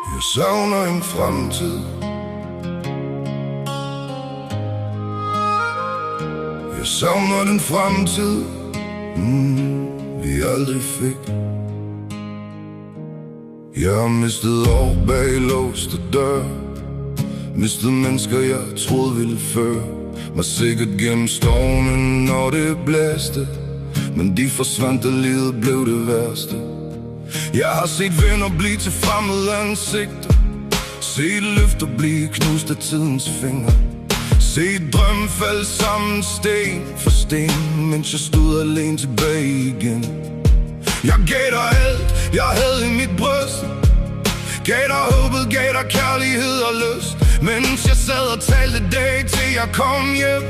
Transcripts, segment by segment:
Jeg savner en fremtid. Jeg savner den fremtid, vi aldrig fik. Jeg har mistet år bag låste dør, mistet mennesker jeg troede ville føre mig sikkert gennem stormen, når det blæste. Men de forsvandt, og livet blev det værste. Jeg har set venner blive til fremmede ansigter, set løfter blive knust af tidens fingre, set drømme falde sammen sten for sten, mens jeg stod alene tilbage igen. Jeg gav dig alt, jeg havde i mit bryst, gav dig håbet, gav dig kærlighed og lyst. Mens jeg sad og talte dag til jeg kom hjem,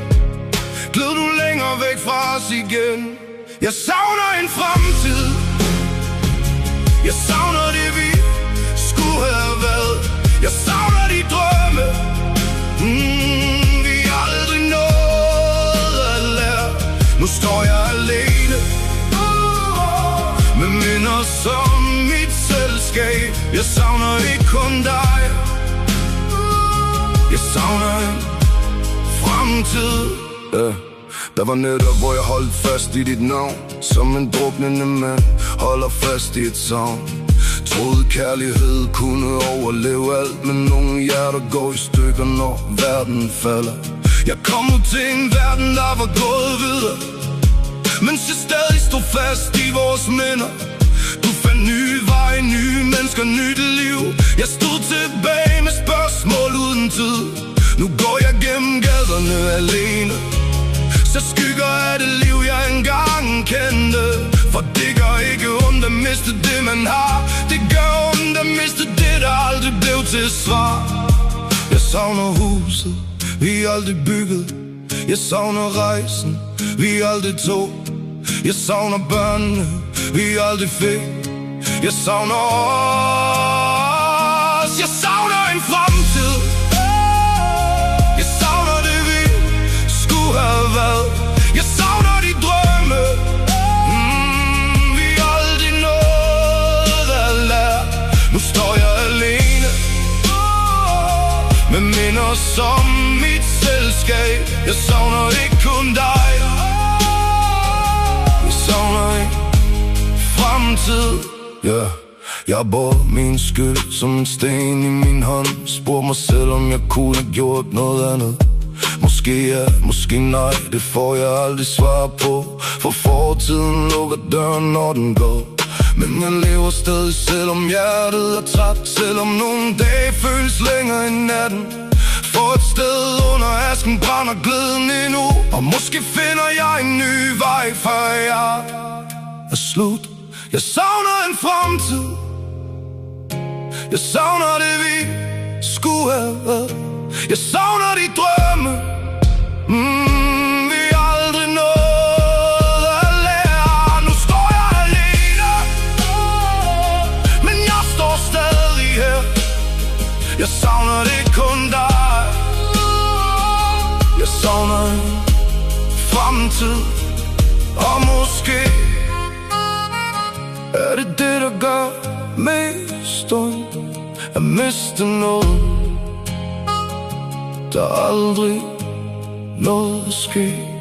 gled du længere væk fra os igen. Jeg savner en fremtid. Jeg savner det vi skulle have været. Jeg savner de drømme, vi aldrig nåede at lære. Nu står jeg alene med minder som mit selskab. Jeg savner ikke kun dig, jeg savner en fremtid. Der var nætter, hvor jeg holdt fast i dit navn, som en druknende mand holder fast i et savn. Troede kærlighed kunne overleve alt, men nogle hjerter går i stykker, når verden falder. Jeg kom ud til en verden, der var gået videre, mens jeg stadig stod fast i vores minder. Du fandt nye veje, nye mennesker, nyt liv. Jeg stod tilbage med spørgsmål uden tid. Nu går jeg gennem gaderne alene, så skygger af det liv jeg engang kendte. For det gør ikke ondt at miste det man har, det gør ondt at miste det der aldrig blev til svar. Jeg savner huset vi aldrig byggede, jeg savner rejsen vi aldrig tog, jeg savner børnene vi aldrig fik, jeg savner os. Jeg savner en fremtid. Jeg savner det vi skulle have været. Jeg savner de drømme, vi aldrig nåede at lære. Nu står jeg alene med minder som mit selskab. Jeg savner ikke kun dig, jeg savner en fremtid. Yeah. Jeg bor min skyld som en sten i min hånd, spurgte mig selv om jeg kunne have gjort noget andet. Måske ja, måske nej, det får jeg aldrig svar på, for fortiden lukker døren når den går. Men jeg lever stadig selvom hjertet er træt, selvom nogle dage føles længere end natten. For et sted under asken brænder glæden endnu, og måske finder jeg en ny vej før jeg er slut. Jeg savner en fremtid. Jeg savner det vi skulle have været. Jeg savner de drømme, vi aldrig nåede at lære. Nu står jeg alene, men jeg står stadig her. Jeg savner det kun dig, jeg savner en fremtid. Og måske er det det der gør mest ondt, at miste noget der aldrig nåede at ske.